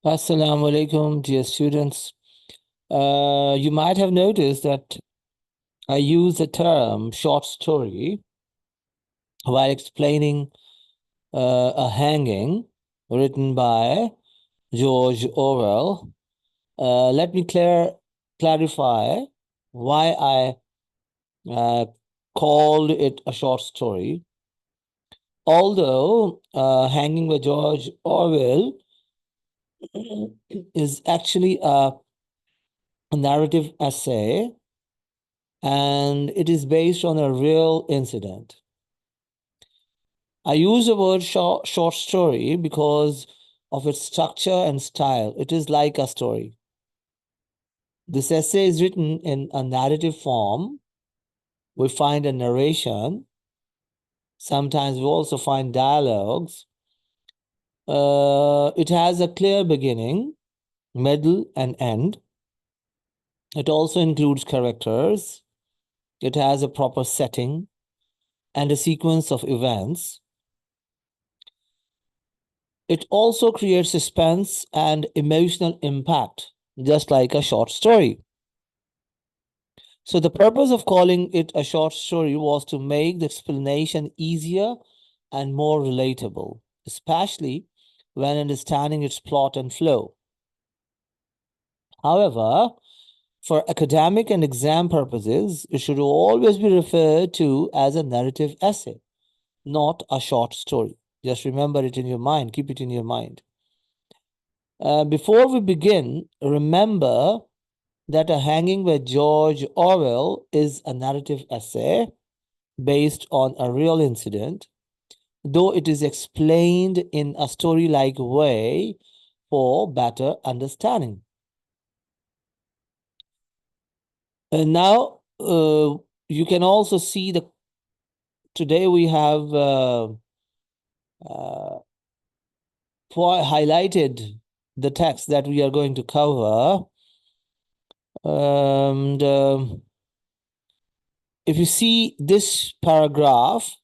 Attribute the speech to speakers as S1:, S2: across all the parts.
S1: Assalamu alaikum, dear students. You might have noticed that I use the term short story while explaining a hanging written by George Orwell. Let me clarify why I called it a short story. Although Hanging by George Orwell is actually a narrative essay, and it is based on a real incident. I use the word short story because of its structure and style. It is like a story. This essay is written in a narrative form. We find a narration. Sometimes we also find dialogues. It has a clear beginning, middle, and end. It also includes characters. It has a proper setting and a sequence of events. It also creates suspense and emotional impact, just like a short story. So the purpose of calling it a short story was to make the explanation easier and more relatable, especially when understanding its plot and flow. However, for academic and exam purposes, it should always be referred to as a narrative essay, not a short story. Just remember it in your mind, keep it in your mind. Before we begin, remember that A Hanging by George Orwell is a narrative essay based on a real incident, though it is explained in a story-like way for better understanding. And now you can also see today we have uh, highlighted the text that we are going to cover. And if you see this paragraph,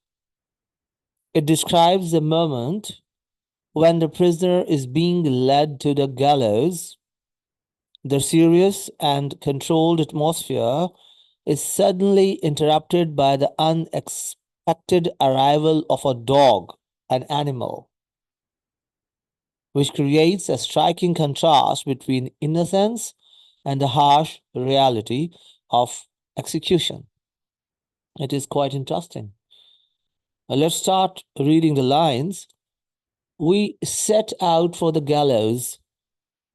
S1: it describes the moment when the prisoner is being led to the gallows. The serious and controlled atmosphere is suddenly interrupted by the unexpected arrival of a dog, an animal, which creates a striking contrast between innocence and the harsh reality of execution. It is quite interesting. Let's start reading the lines. We set out for the gallows.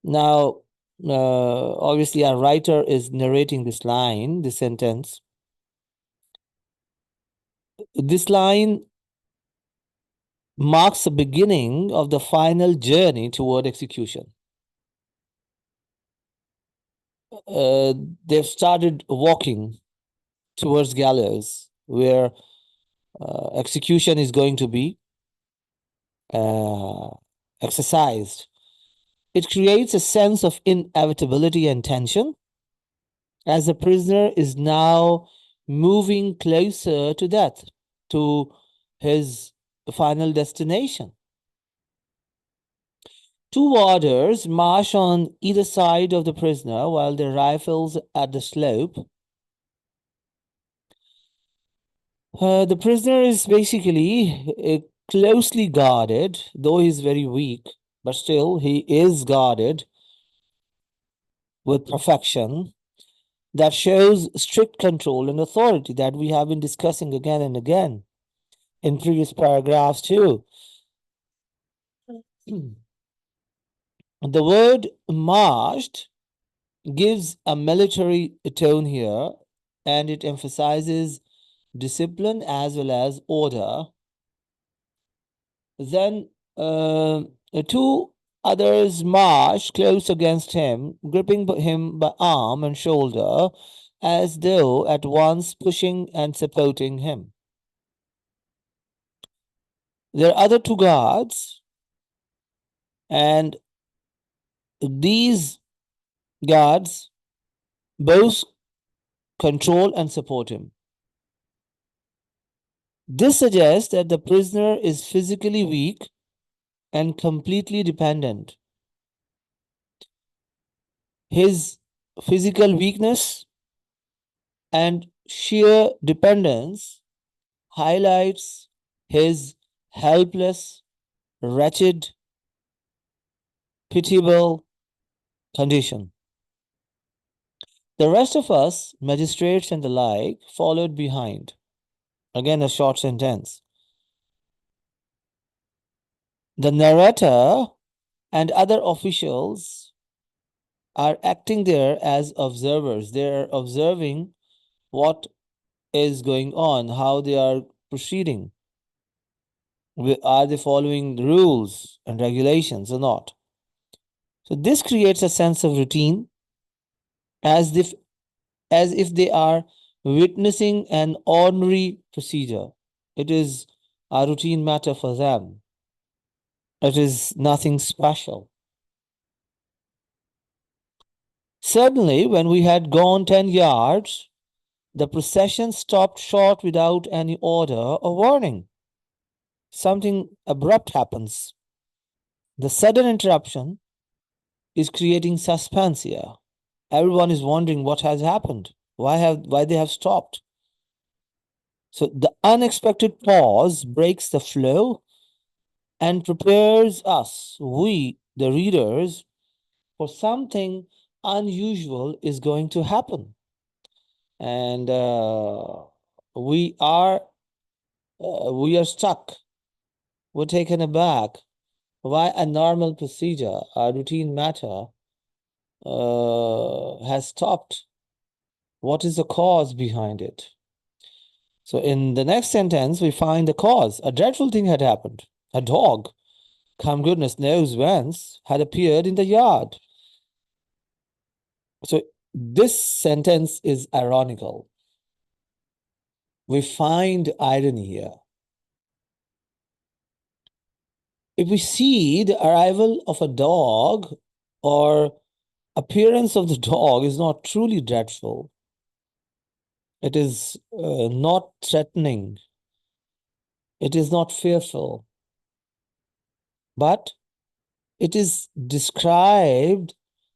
S1: Now, obviously, our writer is narrating this line, this sentence. This line marks the beginning of the final journey toward execution. They've started walking towards gallows, where execution is going to be exercised. It creates a sense of inevitability and tension, as the prisoner is now moving closer to death, to his final destination. Two warders march on either side of the prisoner while their rifles at the slope. The prisoner is basically closely guarded, though he's very weak, but still he is guarded with perfection. That shows strict control and authority that we have been discussing again and again in previous paragraphs too. The word marched gives a military tone here, and it emphasizes discipline as well as order. Then two others marched close against him, gripping him by arm and shoulder, as though at once pushing and supporting him. There are other two guards, and these guards both control and support him. This suggests that the prisoner is physically weak and completely dependent. His physical weakness and sheer dependence highlights his helpless, wretched, pitiable condition. The rest of us, magistrates and the like, followed behind. Again, a short sentence. The narrator and other officials are acting there as observers. They're observing what is going on, how they are proceeding. Are they following the rules and regulations or not? So this creates a sense of routine, as if they are witnessing an ordinary procedure. It is a routine matter for them. It is nothing special. Suddenly, when we had gone 10 yards, the procession stopped short without any order or warning. Something abrupt happens. The sudden interruption is creating suspense here. Everyone is wondering what has happened. Why they have stopped. So the unexpected pause breaks the flow and prepares us, we, the readers, for something unusual is going to happen. And we are stuck. We're taken aback. Why a normal procedure, a routine matter, has stopped? What is the cause behind it? So in the next sentence, we find the cause. A dreadful thing had happened. A dog, come goodness knows whence, had appeared in the yard. So this sentence is ironical. We find irony here. If we see the arrival of a dog or appearance of the dog is not truly dreadful, it is not threatening, it is not fearful, but it is described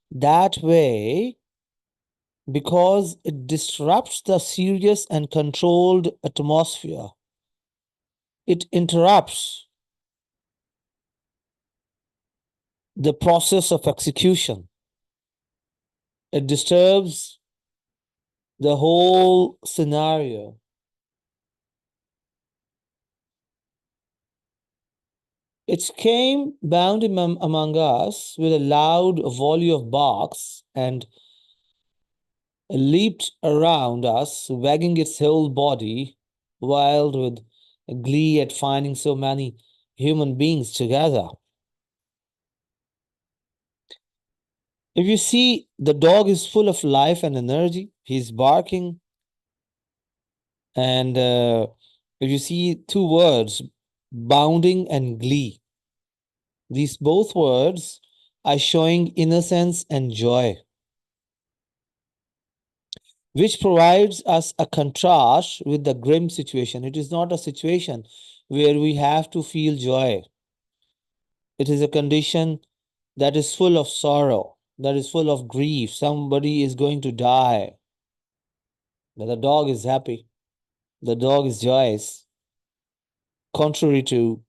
S1: that way because it disrupts the serious and controlled atmosphere. It interrupts the process of execution. It disturbs the whole scenario. It came bounding among us with a loud volley of barks and leaped around us, wagging its whole body, wild with glee at finding so many human beings together. If you see, the dog is full of life and energy. He's barking. And if you see two words, bounding and glee, these both words are showing innocence and joy, which provides us a contrast with the grim situation. It is not a situation where we have to feel joy. It is a condition that is full of sorrow, that is full of grief. Somebody is going to die. But the dog is happy. The dog is joyous, contrary to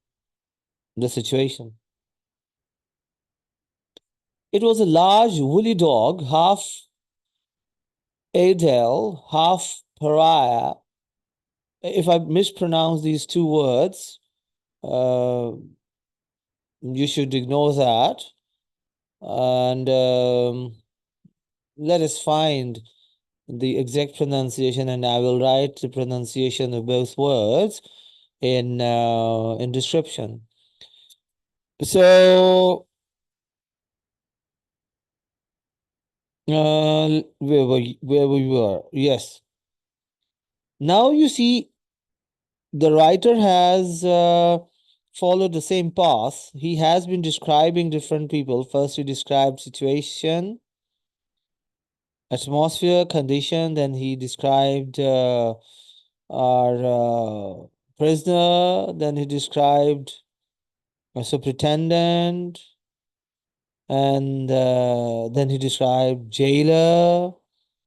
S1: the situation. It was a large woolly dog, half Adel, half pariah. If I mispronounce these two words, you should ignore that. And let us find the exact pronunciation, and I will write the pronunciation of both words in description. So where we were, yes. Now you see, the writer has followed the same path. He has been describing different people. First, he described situation, atmosphere, condition. Then he described our prisoner. Then he described a superintendent, and then he described jailer,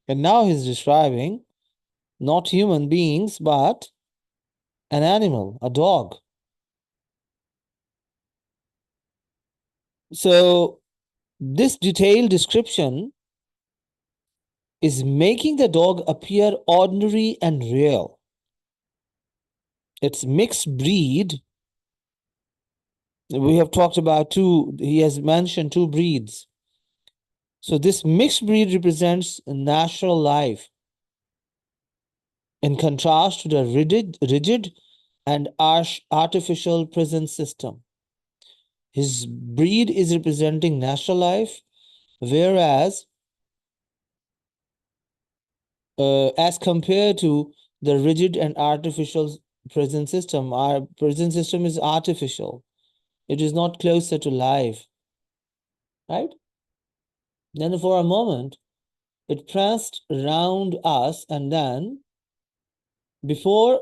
S1: and now he's describing not human beings, but an animal, a dog. So this detailed description is making the dog appear ordinary and real. It's mixed breed. We have talked about two, he has mentioned two breeds. So this mixed breed represents natural life in contrast to the rigid and artificial prison system. His breed is representing natural life, whereas as compared to the rigid and artificial prison system, our prison system is artificial. It is not closer to life, right? Then for a moment, it pranced around us, and then before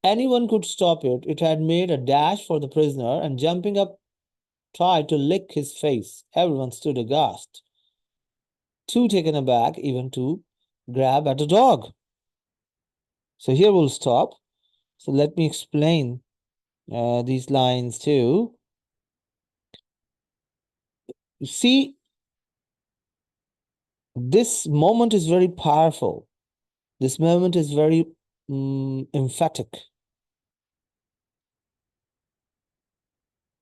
S1: anyone could stop it, it had made a dash for the prisoner and jumping up tried to lick his face. Everyone stood aghast, too taken aback even to grab at the dog. So here we'll stop. So let me explain these lines too. See, this moment is very powerful. This moment is very emphatic.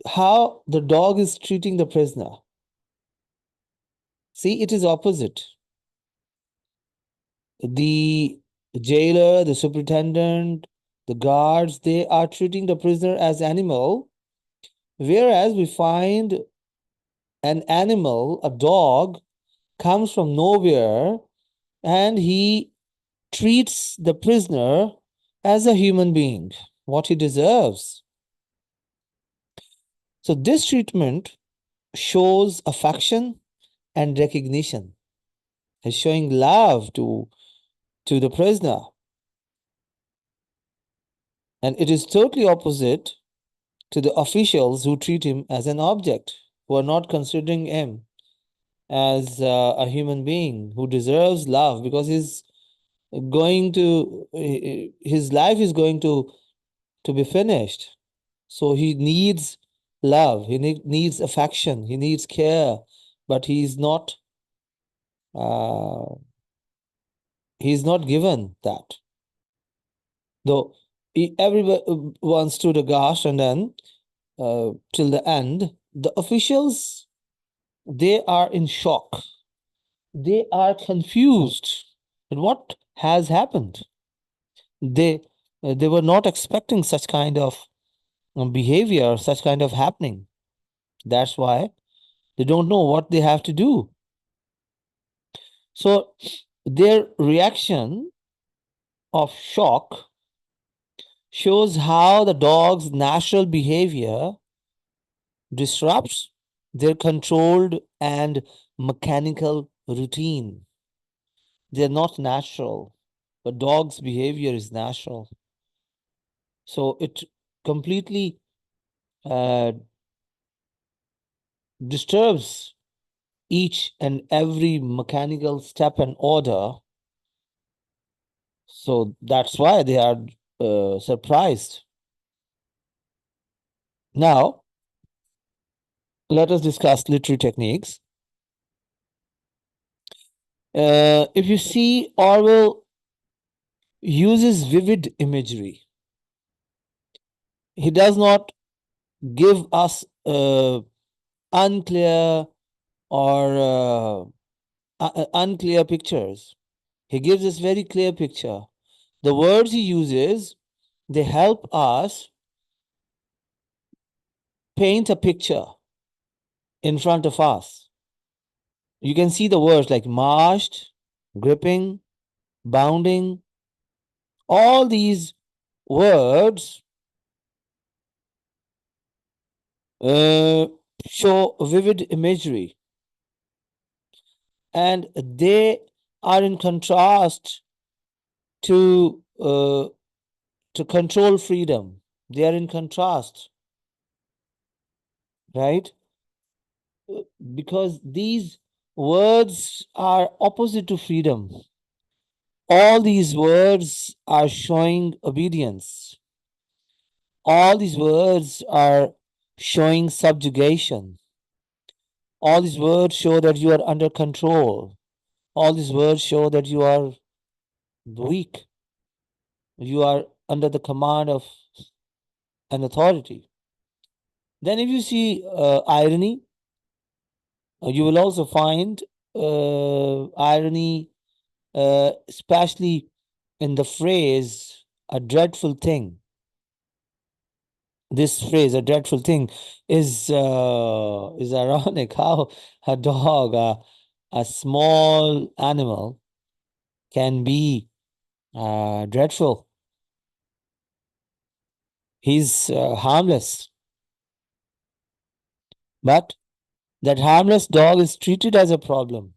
S1: How the dog is treating the prisoner. See, it is opposite. The jailer, the superintendent, the guards, they are treating the prisoner as animal, whereas we find an animal, a dog, comes from nowhere and he treats the prisoner as a human being, what he deserves. So this treatment shows affection and recognition. He's showing love to the prisoner. And it is totally opposite to the officials who treat him as an object, who are not considering him as a human being who deserves love, because his life is going to be finished. So he needs love, he needs affection, he needs care, but uh, he's not given that. Though everyone stood aghast, and then till the end, the officials, they are in shock. They are confused. And what has happened? They they were not expecting such kind of behavior, such kind of happening. That's why they don't know what they have to do. So their reaction of shock shows how the dog's natural behavior disrupts their controlled and mechanical routine. They're not natural, but dog's behavior is natural. So it completely uh, disturbs each and every mechanical step and order. So that's why they are surprised. Now, let us discuss literary techniques. If you see, Orwell uses vivid imagery. He does not give us unclear or unclear pictures. He gives us very clear picture. The words he uses, they help us paint a picture in front of us. You can see the words like marched, gripping, bounding. All these words uh, show vivid imagery, and they are in contrast to control freedom. They are in contrast. right? Because these words are opposite to freedom. All these words are showing obedience. All these words are showing subjugation. All these words show that you are under control. All these words show that you are weak. You are under the command of an authority. Then, if you see irony, you will also find irony, especially in the phrase "a dreadful thing." This phrase, "a dreadful thing," is ironic. How a dog, a small animal, can be dreadful. He's harmless, but that harmless dog is treated as a problem.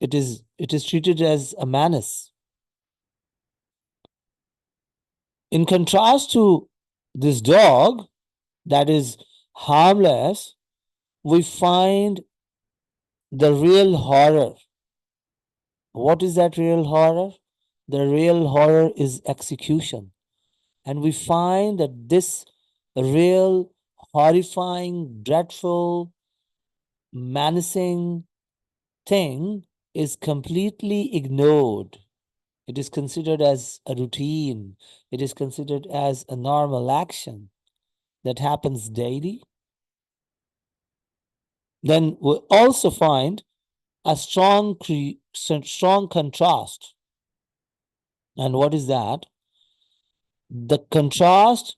S1: It is treated as a menace. In contrast to this dog that is harmless, we find the real horror. What is that real horror? The real horror is execution. And we find that this real, horrifying, dreadful, menacing thing is completely ignored. It is considered as a routine. It is considered as a normal action that happens daily. Then we also find a strong contrast. And what is that? The contrast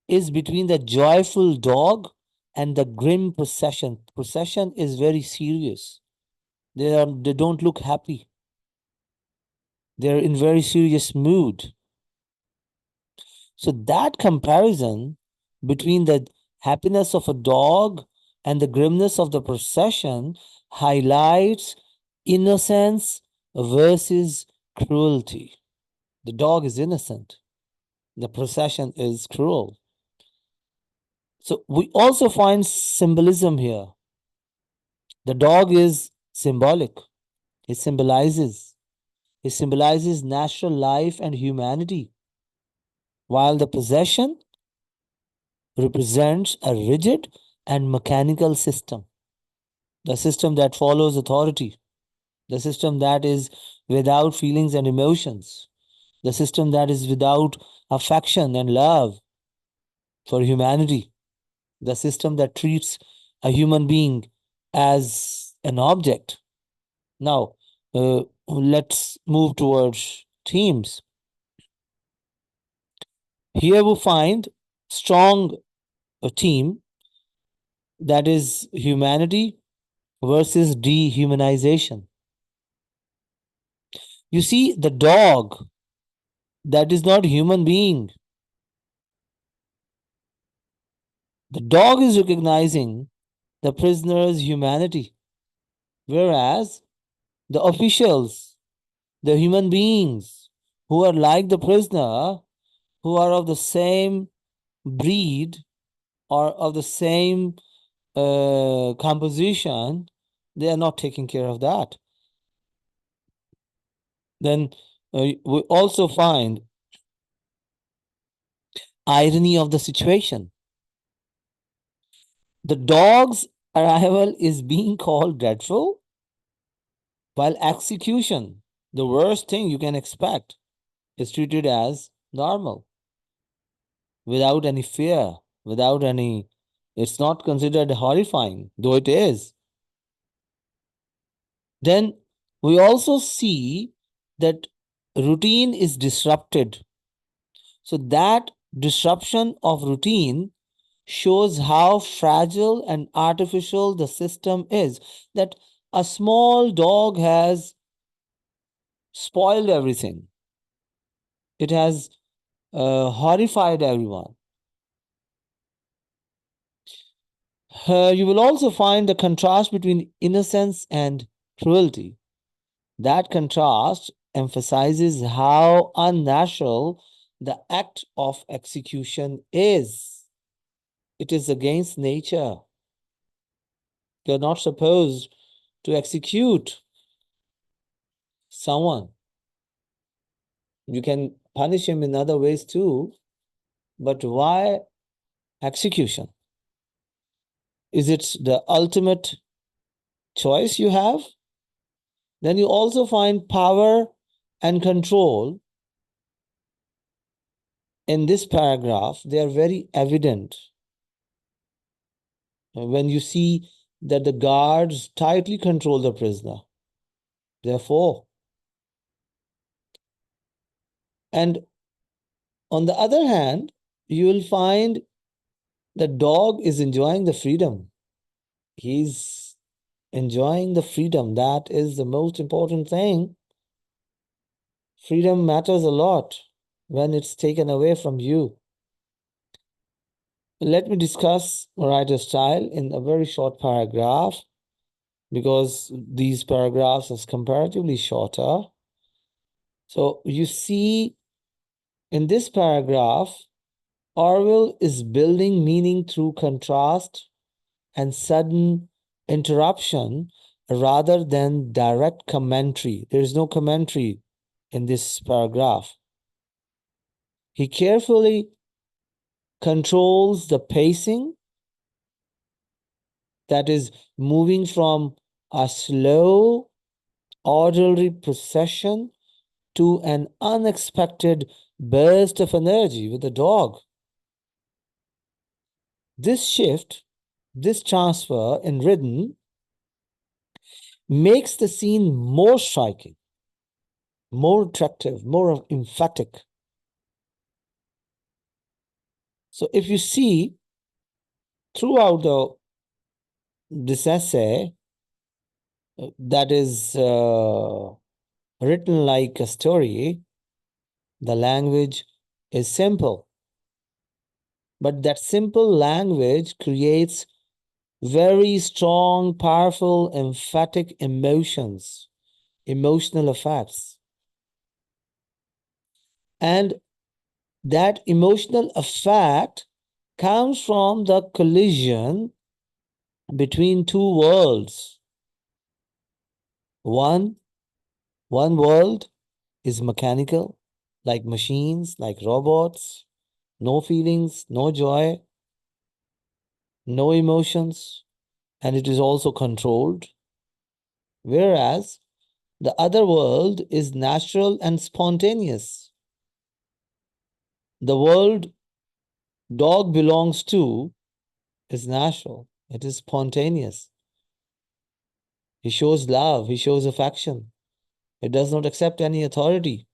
S1: is between the joyful dog and the grim procession. Procession is very serious. They don't look happy. They're in very serious mood. So that comparison between the happiness of a dog and the grimness of the procession highlights innocence versus cruelty. The dog is innocent. The procession is cruel. So we also find symbolism here. The dog is symbolic. It symbolizes. It symbolizes natural life and humanity, while the possession represents a rigid and mechanical system, the system that follows authority, the system that is without feelings and emotions, the system that is without affection and love for humanity, the system that treats a human being as an object. Now, let's move towards themes. Here we find strong theme, that is humanity versus dehumanization. You see, the dog that is not human being, the dog is recognizing the prisoner's humanity, whereas the officials, the human beings who are like the prisoner, who are of the same breed or of the same composition, they are not taking care of that. Then we also find irony of the situation. The dog's arrival is being called dreadful, while execution, the worst thing you can expect, is treated as normal, without any fear, without any, it's not considered horrifying, though it is. Then we also see that routine is disrupted. So that disruption of routine shows how fragile and artificial the system is. That a small dog has spoiled everything. It has horrified everyone. You will also find the contrast between innocence and cruelty. That contrast emphasizes how unnatural the act of execution is. It is against nature. You're not supposed to execute someone. You can punish him in other ways too, but why execution? Is it the ultimate choice you have? Then you also find power and control in this paragraph. They are very evident. When you see that the guards tightly control the prisoner, therefore. And on the other hand, you will find the dog is enjoying the freedom. He's enjoying the freedom. That is the most important thing. Freedom matters a lot when it's taken away from you. Let me discuss writer's style in a very short paragraph, because these paragraphs are comparatively shorter. So you see in this paragraph, Orwell is building meaning through contrast and sudden interruption rather than direct commentary. There is no commentary in this paragraph. He carefully controls the pacing, that is, moving from a slow, orderly procession to an unexpected burst of energy with the dog. This shift, this transfer in rhythm makes the scene more striking, more attractive, more emphatic. So if you see throughout this essay, that is written like a story, the language is simple. But that simple language creates very strong, powerful, emphatic emotions, emotional effects. And that emotional effect comes from the collision between two worlds. One world is mechanical, like machines, like robots, no feelings, no joy, no emotions, and it is also controlled. Whereas the other world is natural and spontaneous. The world dog belongs to is natural, it is spontaneous. He shows love, he shows affection. It does not accept any authority.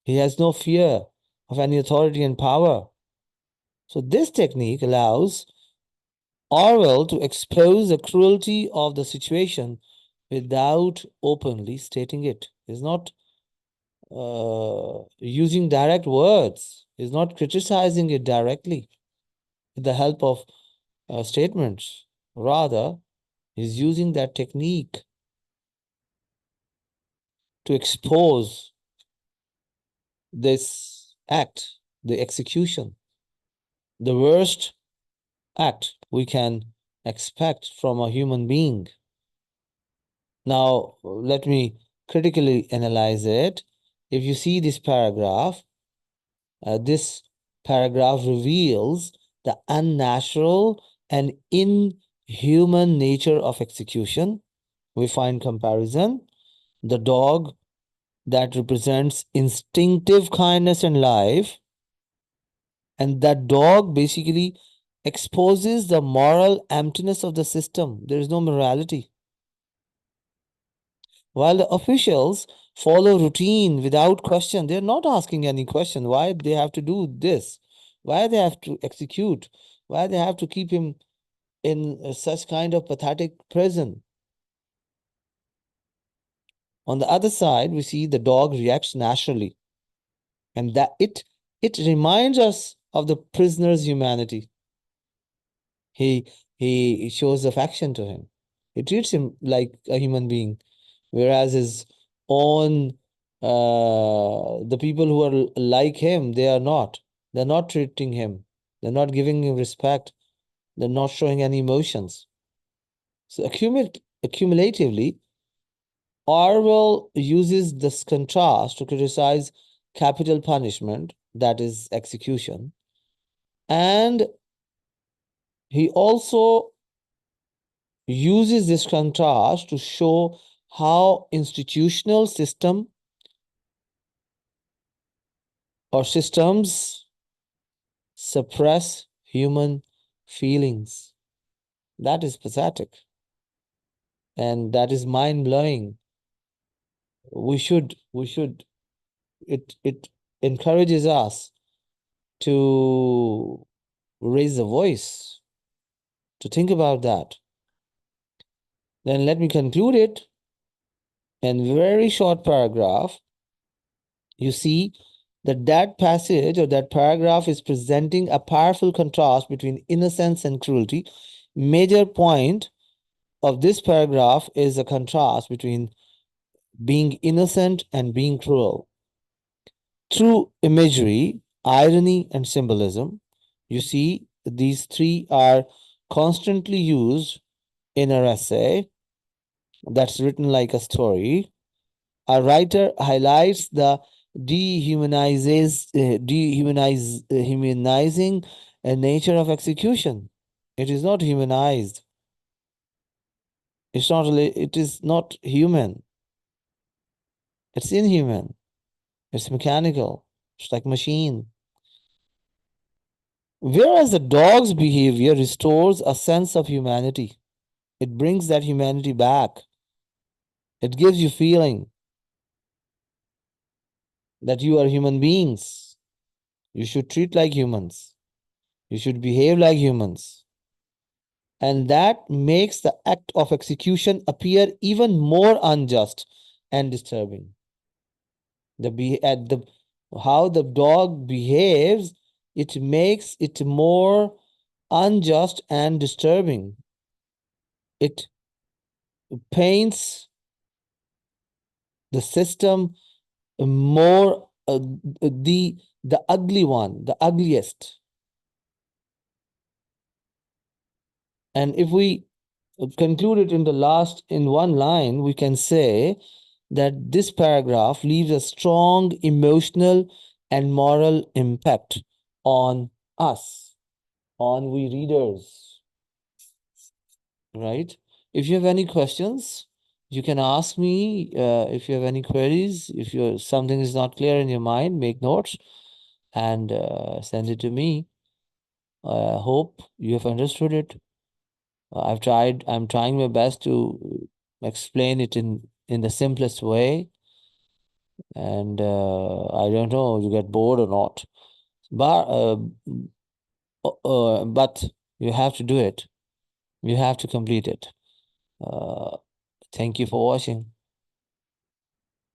S1: He has no fear of any authority and power. So this technique allows Orwell to expose the cruelty of the situation without openly stating it. He's not using direct words. He's not criticizing it directly with the help of statements. Rather, he's using that technique to expose this act, the execution, the worst act we can expect from a human being. Now, let me critically analyze it. If you see this paragraph reveals the unnatural and inhuman nature of execution. We find comparison. The dog that represents instinctive kindness and life, and that dog basically exposes the moral emptiness of the system. There is no morality. While the officials follow routine without question, they're not asking any question why they have to do this, why they have to execute, why they have to keep him in such kind of pathetic prison. On the other side, we see the dog reacts naturally, and that it reminds us of the prisoner's humanity. He shows affection to him. He treats him like a human being, whereas his own the people who are like him, they are not. They're not treating him. They're not giving him respect. They're not showing any emotions. So accumulatively, Orwell uses this contrast to criticize capital punishment, that is execution, and he also uses this contrast to show how institutional system or systems suppress human feelings. That is pathetic and that is mind-blowing. It encourages us to raise the voice, to think about that. Then let me conclude it in very short paragraph. You see that passage or that paragraph is presenting a powerful contrast between innocence and cruelty. Major point of this paragraph is a contrast between being innocent and being cruel. Through imagery, irony, and symbolism, you see these three are constantly used in an essay that's written like a story. A writer highlights the humanizing nature of execution. It is not humanized. It is not human. It's inhuman. It's mechanical. It's like machine. Whereas the dog's behavior restores a sense of humanity. It brings that humanity back. It gives you feeling that you are human beings. You should treat like humans. You should behave like humans. And that makes the act of execution appear even more unjust and disturbing. How the dog behaves, it makes it more unjust and disturbing. It paints the system more the ugly one, the ugliest. And if we conclude it in one line, we can say that this paragraph leaves a strong emotional and moral impact on us, on we readers, right? If you have any questions, you can ask me. If you have any queries, if something is not clear in your mind, make notes and send it to me. I hope you have understood it. I'm trying my best to explain it in the simplest way. And I don't know, you get bored or not. But you have to do it. You have to complete it. Thank you for watching.